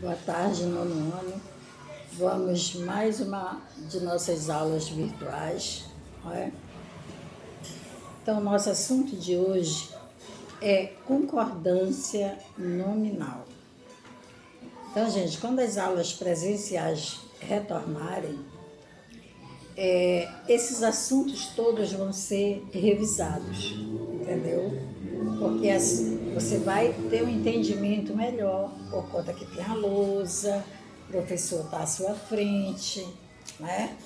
Boa tarde, nono ano. Vamos mais uma de nossas aulas virtuais, não é? Então, nosso assunto de hoje é concordância nominal. Então, gente, quando as aulas presenciais retornarem, esses assuntos todos vão ser revisados, entendeu? Porque assim, você vai ter um entendimento melhor por conta que tem a lousa, o professor está à sua frente, né?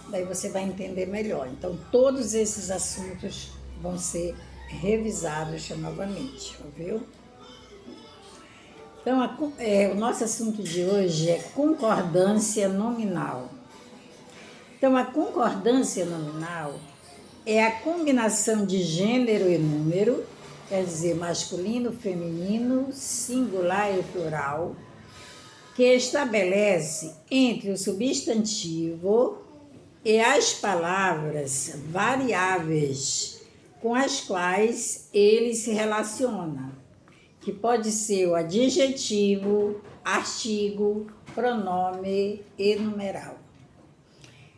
Daí você vai entender melhor. Então, todos esses assuntos vão ser revisados novamente, viu? Então, o nosso assunto de hoje é concordância nominal. Então, a concordância nominal é a combinação de gênero e número, quer dizer, masculino, feminino, singular e plural, que estabelece entre o substantivo e as palavras variáveis com as quais ele se relaciona, que pode ser o adjetivo, artigo, pronome e numeral.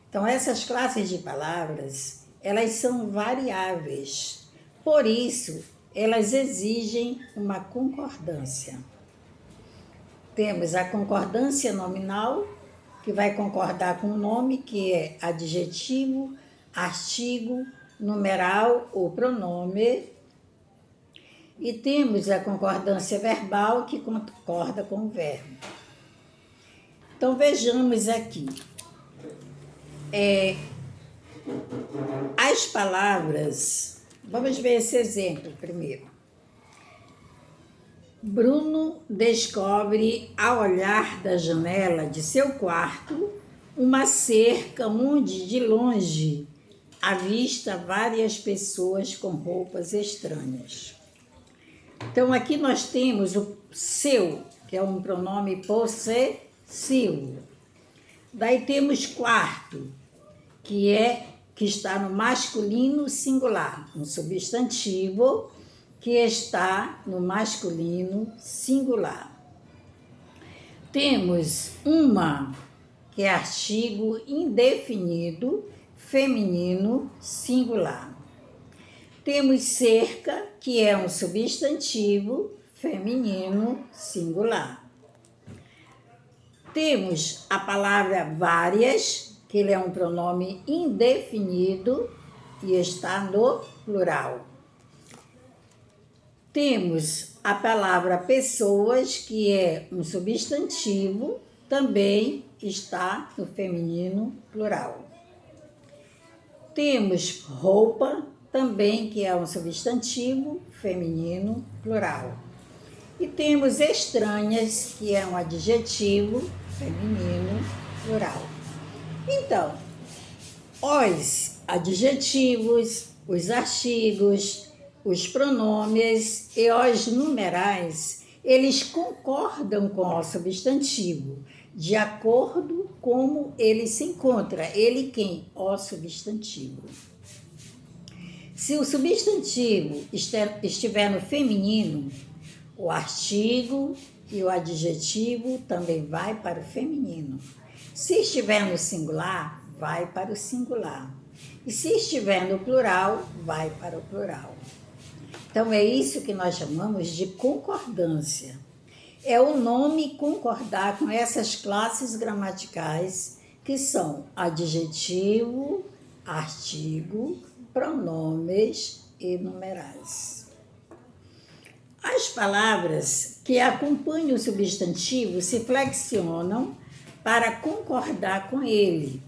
Então, essas classes de palavras, elas são variáveis, por isso, elas exigem uma concordância. Temos a concordância nominal, que vai concordar com o nome, que é adjetivo, artigo, numeral ou pronome. E temos a concordância verbal, que concorda com o verbo. Então, vejamos aqui. As palavras, vamos ver esse exemplo primeiro. Bruno descobre, ao olhar da janela de seu quarto, uma cerca onde, de longe, avista várias pessoas com roupas estranhas. Então, aqui nós temos o seu, que é um pronome possessivo. Daí temos quarto, que está no masculino singular, um substantivo que está no masculino singular. Temos uma, que é artigo indefinido, feminino singular. Temos cerca, que é um substantivo feminino singular. Temos a palavra várias, que ele é um pronome indefinido e está no plural. Temos a palavra pessoas, que é um substantivo, também está no feminino plural. Temos roupa, também, que é um substantivo feminino plural. E temos estranhas, que é um adjetivo feminino plural. Então, os adjetivos, os artigos, os pronomes e os numerais, eles concordam com o substantivo, de acordo com como ele se encontra. Ele quem? O substantivo. Se o substantivo estiver no feminino, o artigo e o adjetivo também vai para o feminino. Se estiver no singular, vai para o singular. E se estiver no plural, vai para o plural. Então, é isso que nós chamamos de concordância. É o nome concordar com essas classes gramaticais, que são adjetivo, artigo, pronomes e numerais. As palavras que acompanham o substantivo se flexionam para concordar com ele,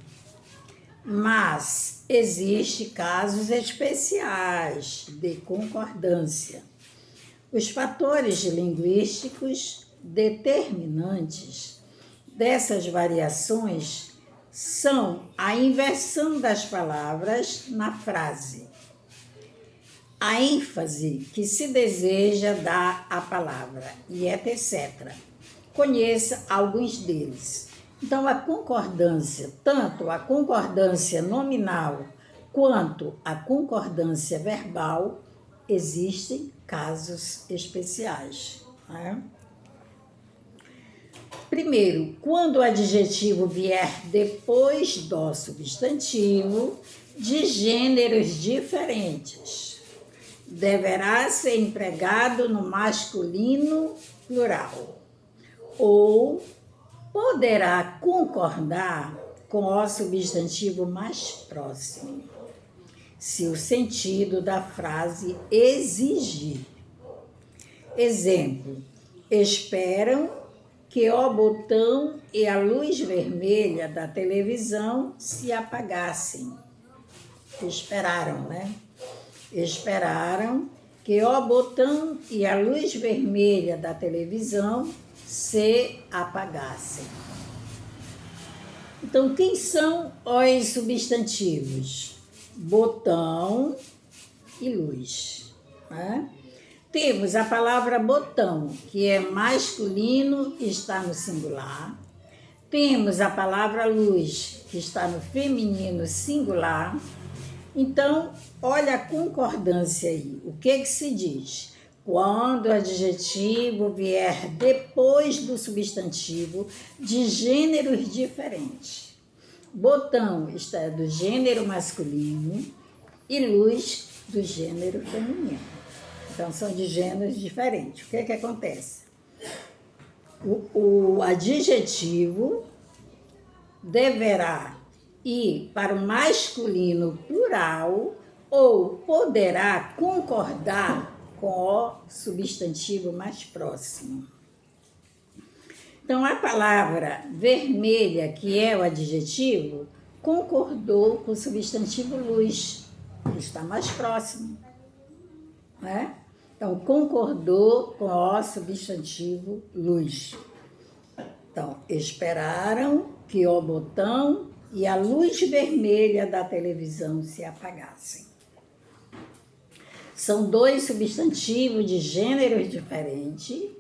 mas existem casos especiais de concordância. Os fatores linguísticos determinantes dessas variações são a inversão das palavras na frase, a ênfase que se deseja dar à palavra, e etc. Conheça alguns deles. Então, a concordância, tanto a concordância nominal quanto a concordância verbal, existem casos especiais, né? Primeiro, quando o adjetivo vier depois do substantivo de gêneros diferentes, deverá ser empregado no masculino plural ou poderá concordar com o substantivo mais próximo, se o sentido da frase exigir. Exemplo: esperam que o botão e a luz vermelha da televisão se apagassem. Esperaram, né? Esperaram que o botão e a luz vermelha da televisão se apagassem. Então, quem são os substantivos? Botão e luz, né? Temos a palavra botão, que é masculino e está no singular. Temos a palavra luz, que está no feminino singular. Então, olha a concordância aí. O que se diz? Quando o adjetivo vier depois do substantivo de gêneros diferentes. Botão está do gênero masculino e luz do gênero feminino. Então, são de gêneros diferentes. O que acontece? O adjetivo deverá ir para o masculino plural ou poderá concordar com o substantivo mais próximo. Então, a palavra vermelha, que é o adjetivo, concordou com o substantivo luz, que está mais próximo, né? Então, concordou com o substantivo luz. Então, esperaram que o botão e a luz vermelha da televisão se apagassem. São dois substantivos de gêneros diferentes,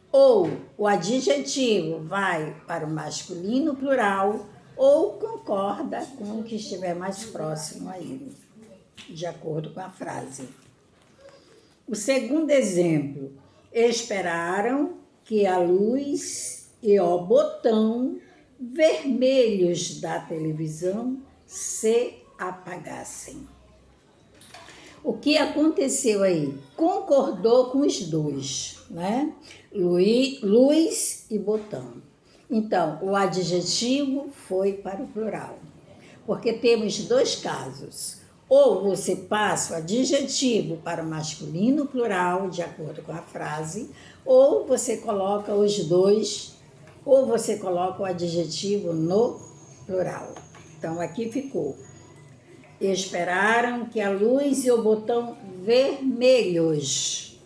ou o adjetivo vai para o masculino plural, ou concorda com o que estiver mais próximo a ele, de acordo com a frase. O segundo exemplo: esperaram que a luz e o botão vermelhos da televisão se apagassem. O que aconteceu aí? Concordou com os dois, né? Luz e botão. Então, o adjetivo foi para o plural, porque temos dois casos. Ou você passa o adjetivo para o masculino plural, de acordo com a frase, ou você coloca os dois, ou você coloca o adjetivo no plural. Então, aqui ficou: esperaram que a luz e o botão vermelhos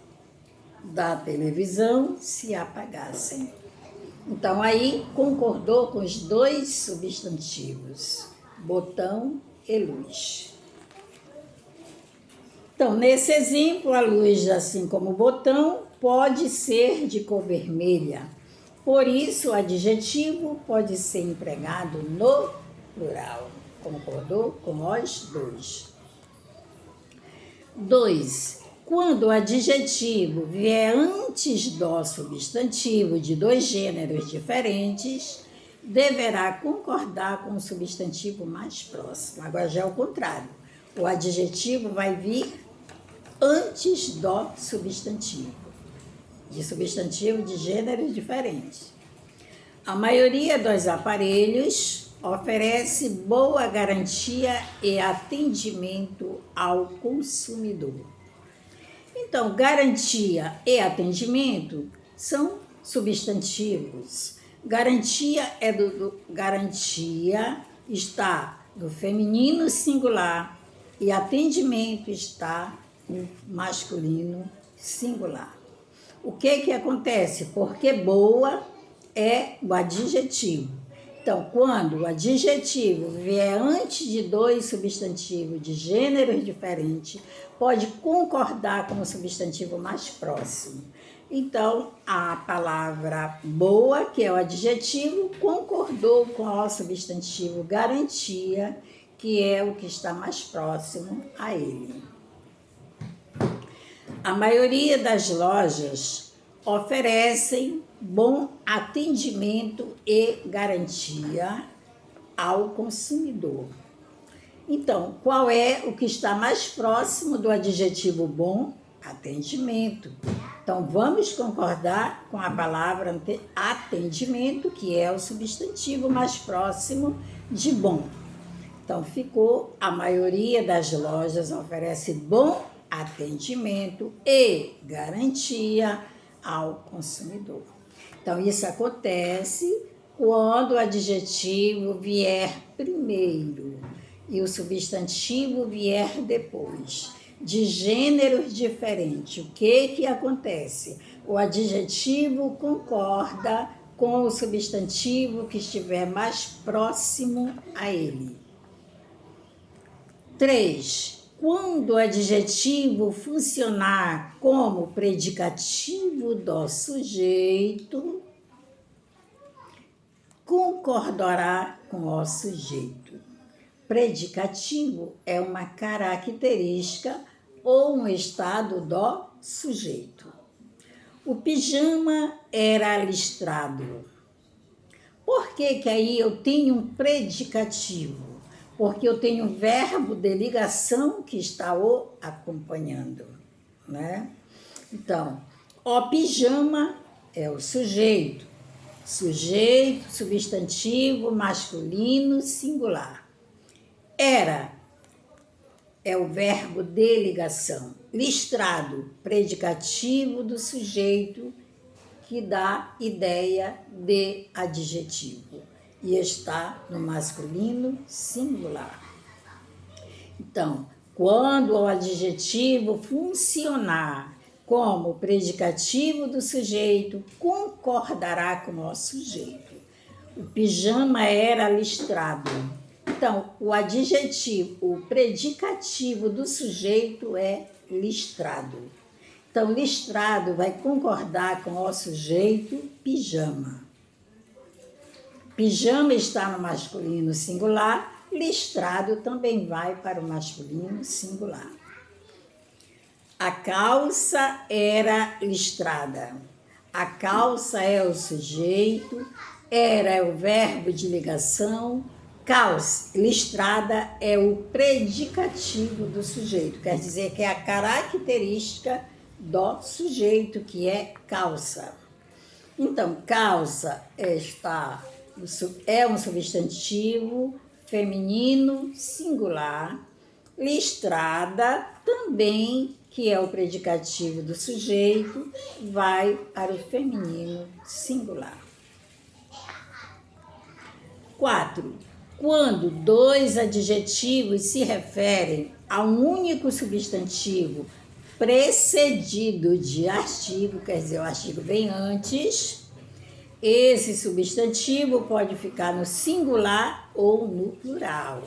da televisão se apagassem. Então, aí concordou com os dois substantivos, botão e luz. Então, nesse exemplo, a luz, assim como o botão, pode ser de cor vermelha. Por isso, o adjetivo pode ser empregado no plural. Concordou com os dois. 2. Quando o adjetivo vier antes do substantivo de dois gêneros diferentes, deverá concordar com o substantivo mais próximo. Agora já é o contrário. O adjetivo vai vir antes do substantivo, de gêneros diferentes. A maioria dos aparelhos oferece boa garantia e atendimento ao consumidor. Então, garantia e atendimento são substantivos. Garantia garantia está no feminino singular e atendimento está no masculino singular. O que acontece? Porque boa é o adjetivo. Então, quando o adjetivo vier antes de dois substantivos de gêneros diferentes, pode concordar com o substantivo mais próximo. Então, a palavra boa, que é o adjetivo, concordou com o substantivo garantia, que é o que está mais próximo a ele. A maioria das lojas oferecem bom atendimento e garantia ao consumidor. Então, qual é o que está mais próximo do adjetivo bom? Atendimento. Então, vamos concordar com a palavra atendimento, que é o substantivo mais próximo de bom. Então, ficou: a maioria das lojas oferece bom atendimento e garantia ao consumidor. Então, isso acontece quando o adjetivo vier primeiro e o substantivo vier depois, de gêneros diferentes. O que acontece? O adjetivo concorda com o substantivo que estiver mais próximo a ele. 3. Quando o adjetivo funcionar como predicativo do sujeito, concordará com o sujeito. Predicativo é uma característica ou um estado do sujeito. O pijama era listrado. Por que aí eu tenho um predicativo? Porque eu tenho um verbo de ligação que está o acompanhando, né? Então, o pijama é o sujeito. Sujeito, substantivo, masculino, singular. Era é o verbo de ligação. Listrado, predicativo do sujeito que dá ideia de adjetivo e está no masculino singular. Então, quando o adjetivo funcionar como predicativo do sujeito, concordará com o sujeito. O pijama era listrado. Então, o adjetivo, o predicativo do sujeito é listrado. Então, listrado vai concordar com o sujeito pijama. Pijama está no masculino singular, listrado também vai para o masculino singular. A calça era listrada. A calça é o sujeito, era é o verbo de ligação, calça, listrada é o predicativo do sujeito, quer dizer que é a característica do sujeito, que é calça. Então, calça é um substantivo feminino singular, listrada também, que é o predicativo do sujeito, vai para o feminino singular. 4. Quando dois adjetivos se referem a um único substantivo precedido de artigo, quer dizer, o artigo vem antes, esse substantivo pode ficar no singular ou no plural.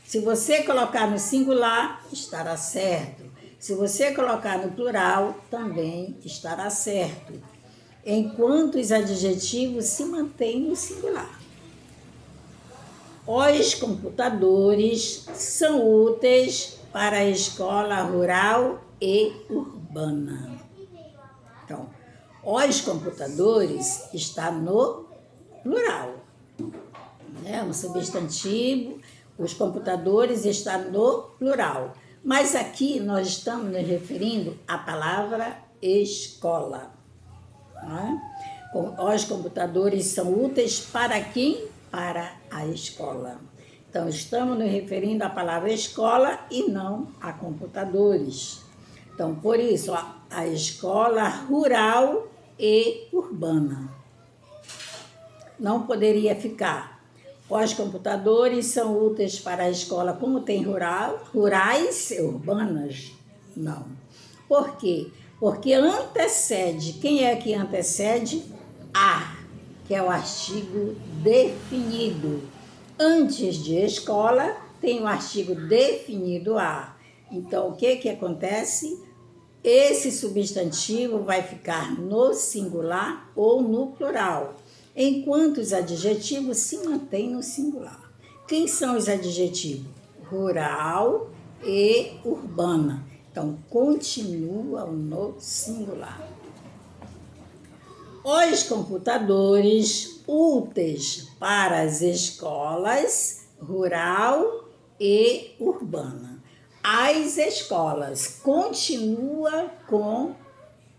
Se você colocar no singular, estará certo. Se você colocar no plural, também estará certo, enquanto os adjetivos se mantêm no singular. Os computadores são úteis para a escola rural e urbana. Então, os computadores está no plural. É um substantivo, os computadores está no plural. Mas aqui nós estamos nos referindo à palavra escola. Os computadores são úteis para quem? Para a escola. Então, estamos nos referindo à palavra escola e não a computadores. Então, por isso, a escola rural e urbana. Não poderia ficar. Os computadores são úteis para a escola, como tem rurais e urbanas? Não. Por quê? Porque antecede. Quem é que antecede? A, que é o artigo definido. Antes de escola, tem o artigo definido a. Então, o que acontece? Esse substantivo vai ficar no singular ou no plural, enquanto os adjetivos se mantêm no singular. Quem são os adjetivos? Rural e urbana. Então, continuam no singular. Os computadores úteis para as escolas rural e urbana. As escolas continua com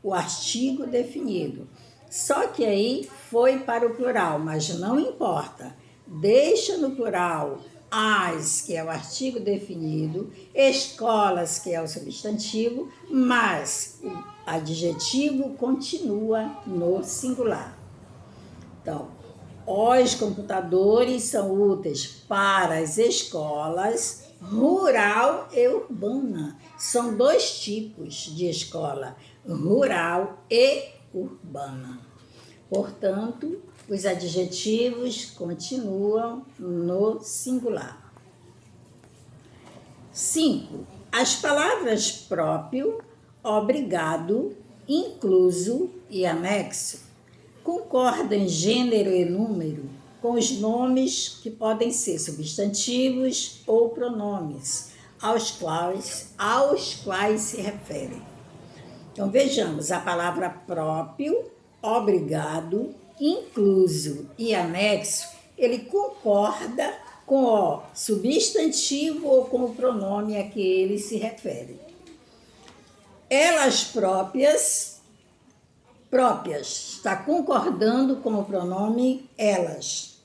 o artigo definido. Só que aí foi para o plural, mas não importa. Deixa no plural as, que é o artigo definido, escolas, que é o substantivo, mas o adjetivo continua no singular. Então, os computadores são úteis para as escolas rural e urbana. São dois tipos de escola, rural e urbana. Portanto, os adjetivos continuam no singular. 5. As palavras próprio, obrigado, incluso e anexo concordam em gênero e número com os nomes que podem ser substantivos ou pronomes, aos quais se referem. Então, vejamos a palavra próprio, obrigado, incluso e anexo, ele concorda com o substantivo ou com o pronome a que ele se refere. Elas próprias, está concordando com o pronome elas.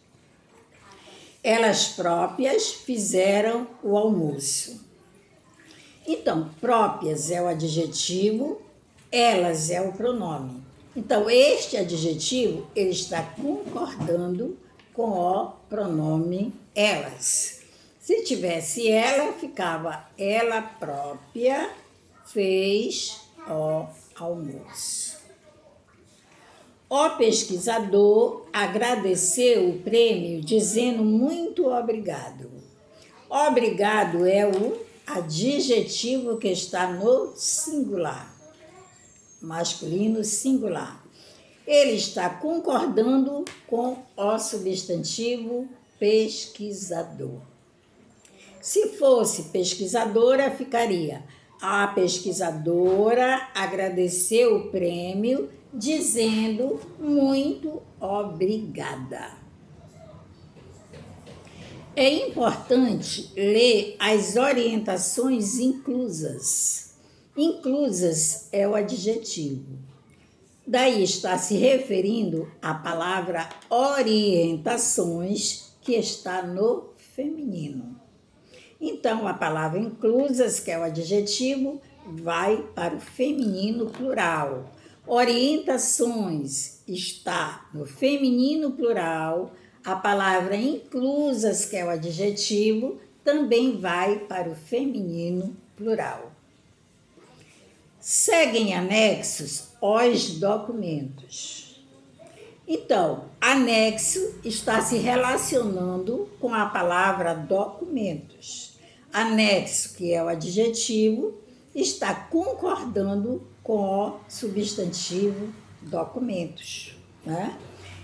Elas próprias fizeram o almoço. Então, próprias é o adjetivo, elas é o pronome. Então, este adjetivo, ele está concordando com o pronome elas. Se tivesse ela, ficava ela própria fez o almoço. O pesquisador agradeceu o prêmio dizendo muito obrigado. Obrigado é o adjetivo que está no singular, masculino singular. Ele está concordando com o substantivo pesquisador. Se fosse pesquisadora, ficaria: a pesquisadora agradeceu o prêmio dizendo muito obrigada. É importante ler as orientações inclusas. Inclusas é o adjetivo. Daí está se referindo à palavra orientações, que está no feminino. Então, a palavra inclusas, que é o adjetivo, vai para o feminino plural. Orientações está no feminino plural. A palavra inclusas, que é o adjetivo, também vai para o feminino plural. Seguem anexos os documentos. Então, anexo está se relacionando com a palavra documentos. Anexo, que é o adjetivo, está concordando com o substantivo documentos, né?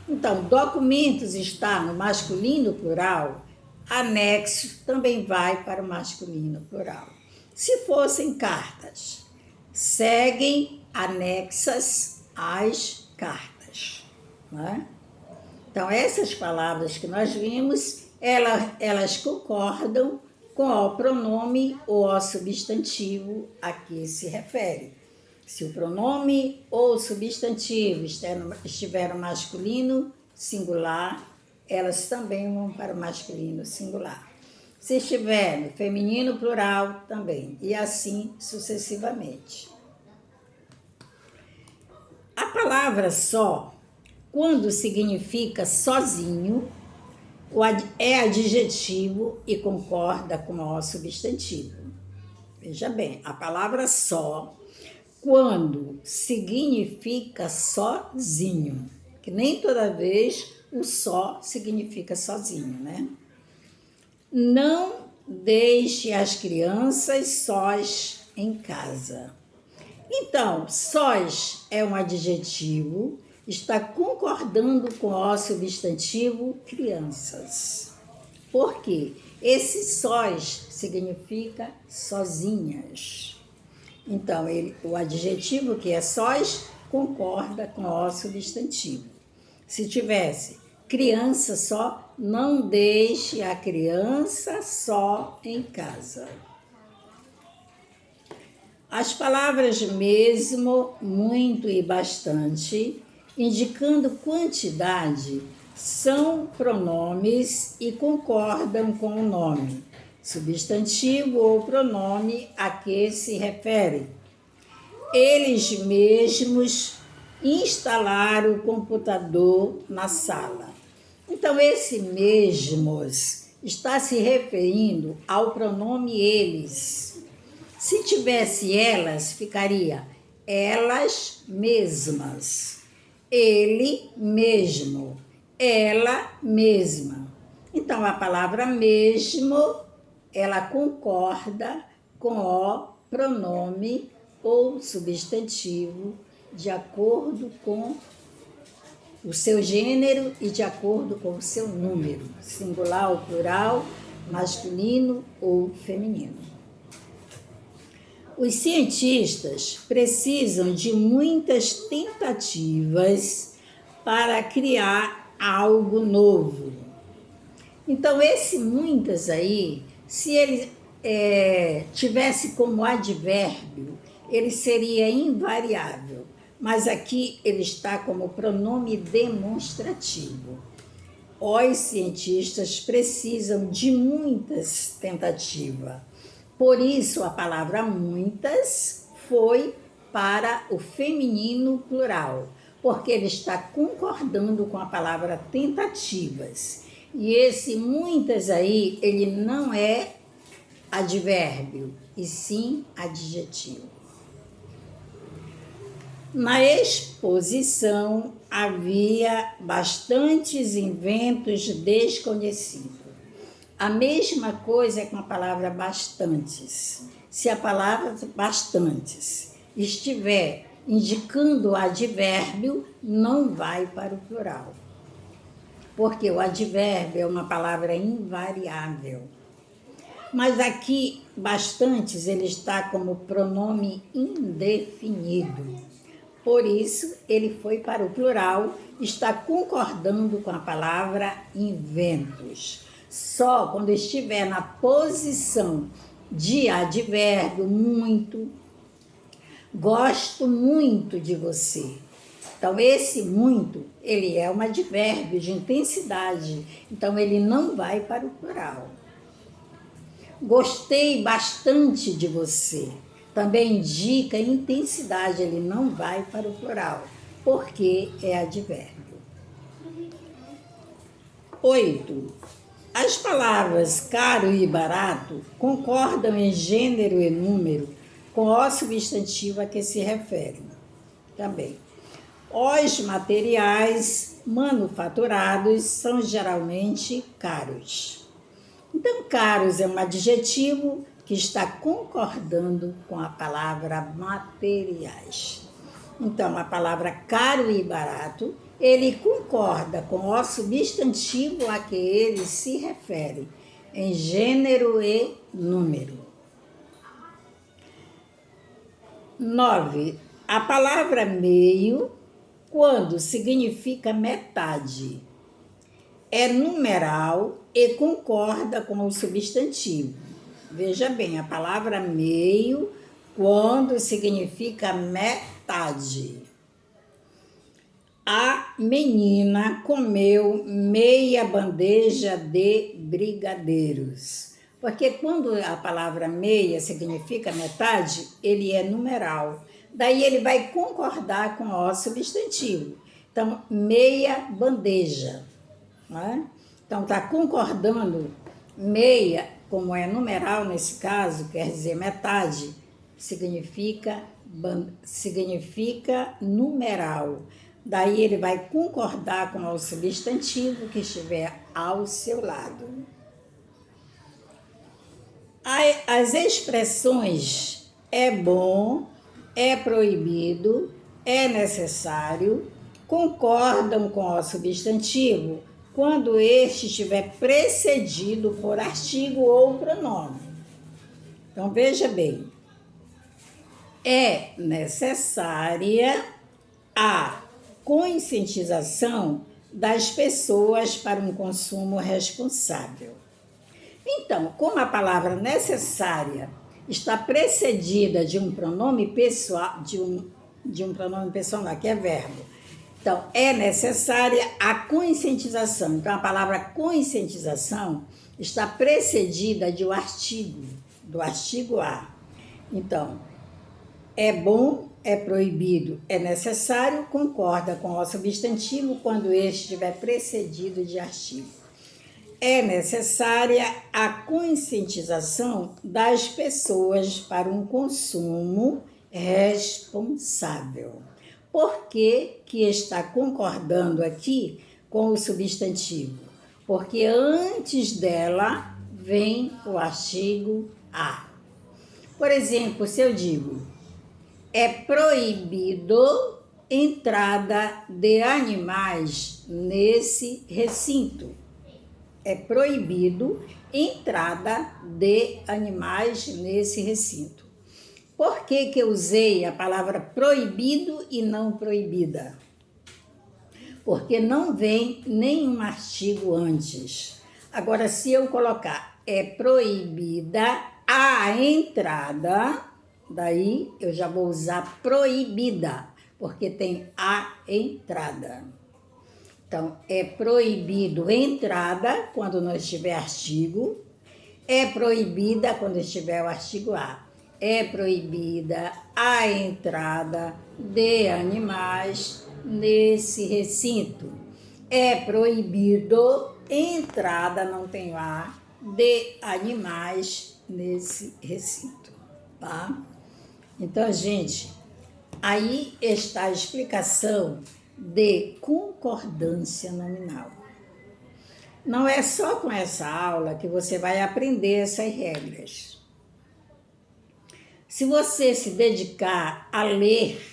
Então, documentos está no masculino plural, anexo também vai para o masculino plural. Se fossem cartas, seguem anexas às cartas, né? Então, essas palavras que nós vimos, elas concordam com o pronome ou o substantivo a que se refere. Se o pronome ou o substantivo estiver no masculino singular, elas também vão para o masculino singular. Se estiver no feminino plural, também, e assim sucessivamente. A palavra só, quando significa sozinho, é adjetivo e concorda com o substantivo. Veja bem, a palavra só, quando significa sozinho, que nem toda vez o só significa sozinho, né? Não deixe as crianças sós em casa. Então, sós é um adjetivo, está concordando com o substantivo crianças. Por quê? Esse sós significa sozinhas. Então, o adjetivo que é sós concorda com o substantivo. Se tivesse criança só, não deixe a criança só em casa. As palavras mesmo, muito e bastante, indicando quantidade, são pronomes e concordam com o nome, substantivo ou pronome a que se refere. Eles mesmos instalaram o computador na sala. Então, esse mesmos está se referindo ao pronome eles. Se tivesse elas, ficaria elas mesmas, ele mesmo, ela mesma. Então, a palavra mesmo, ela concorda com o pronome ou substantivo de acordo com o seu gênero e de acordo com o seu número, singular ou plural, masculino ou feminino. Os cientistas precisam de muitas tentativas para criar algo novo. Então, esse muitas aí, se ele tivesse como advérbio, ele seria invariável, mas aqui ele está como pronome demonstrativo. Os cientistas precisam de muitas tentativas. Por isso, a palavra muitas foi para o feminino plural, porque ele está concordando com a palavra tentativas. E esse muitas aí, ele não é advérbio, e sim adjetivo. Na exposição havia bastantes inventos desconhecidos. A mesma coisa é com a palavra bastantes. Se a palavra bastantes estiver indicando o advérbio, não vai para o plural. Porque o advérbio é uma palavra invariável. Mas aqui, bastantes, ele está como pronome indefinido. Por isso, ele foi para o plural, está concordando com a palavra inventos. Só quando estiver na posição de advérbio, muito, gosto muito de você. Então, esse muito, ele é um advérbio de intensidade, então ele não vai para o plural. Gostei bastante de você. Também indica intensidade, ele não vai para o plural, porque é advérbio. 8. As palavras caro e barato concordam em gênero e número com o substantivo a que se referem. Também. Os materiais manufaturados são geralmente caros. Então, caros é um adjetivo que está concordando com a palavra materiais. Então, a palavra caro e barato, ele concorda com o substantivo a que ele se refere, em gênero e número. 9. A palavra meio, quando significa metade, é numeral e concorda com o substantivo. Veja bem, a palavra meio, quando significa metade. A menina comeu meia bandeja de brigadeiros. Porque quando a palavra meia significa metade, ele é numeral. Daí ele vai concordar com o substantivo. Então, meia bandeja. Né? Então, está concordando meia, como é numeral nesse caso, quer dizer metade, significa numeral. Daí ele vai concordar com o substantivo que estiver ao seu lado. As expressões é bom, é proibido, é necessário, concordam com o substantivo quando este estiver precedido por artigo ou pronome. Então, veja bem, é necessária a conscientização das pessoas para um consumo responsável. Então, como a palavra necessária está precedida de um pronome pessoal, de um pronome pessoal, que é verbo. Então, é necessária a conscientização. Então, a palavra conscientização está precedida de um artigo, do artigo A. Então, é bom, é proibido, é necessário, concorda com o substantivo quando este estiver precedido de artigo. É necessária a conscientização das pessoas para um consumo responsável. Por que está concordando aqui com o substantivo? Porque antes dela vem o artigo A. Por exemplo, se eu digo, é proibido entrada de animais nesse recinto. É proibido entrada de animais nesse recinto. Por que eu usei a palavra proibido e não proibida? Porque não vem nenhum artigo antes. Agora, se eu colocar é proibida a entrada, daí eu já vou usar proibida, porque tem a entrada. Então, é proibido entrada quando não estiver artigo, é proibida quando estiver o artigo A. É proibida a entrada de animais nesse recinto. É proibido entrada, não tem A, de animais nesse recinto, tá? Então, gente, aí está a explicação de concordância nominal. Não é só com essa aula que você vai aprender essas regras. Se você se dedicar a ler,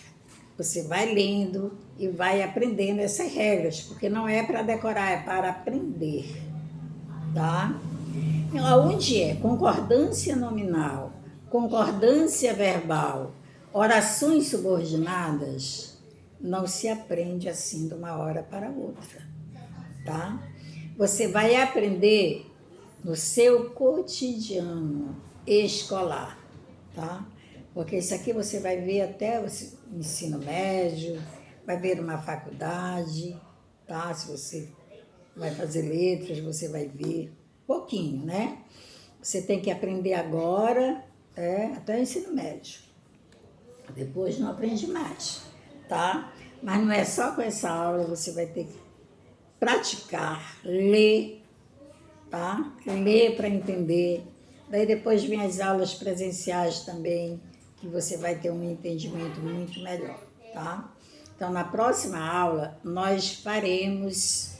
você vai lendo e vai aprendendo essas regras, porque não é para decorar, é para aprender, tá? Onde é concordância nominal, concordância verbal, orações subordinadas, não se aprende assim de uma hora para outra, tá? Você vai aprender no seu cotidiano escolar, tá? Porque isso aqui você vai ver até o ensino médio, vai ver uma faculdade, tá? Se você vai fazer letras, você vai ver pouquinho, né? Você tem que aprender agora, até o ensino médio. Depois não aprende mais, tá? Mas não é só com essa aula, você vai ter que praticar, ler, tá? Ler para entender. Daí depois vem as aulas presenciais também, que você vai ter um entendimento muito melhor, tá? Então, na próxima aula, nós faremos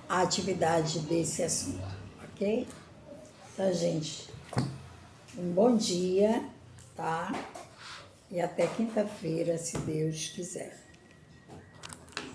a atividade desse assunto, ok? Então, gente, um bom dia, tá? E até quinta-feira, se Deus quiser.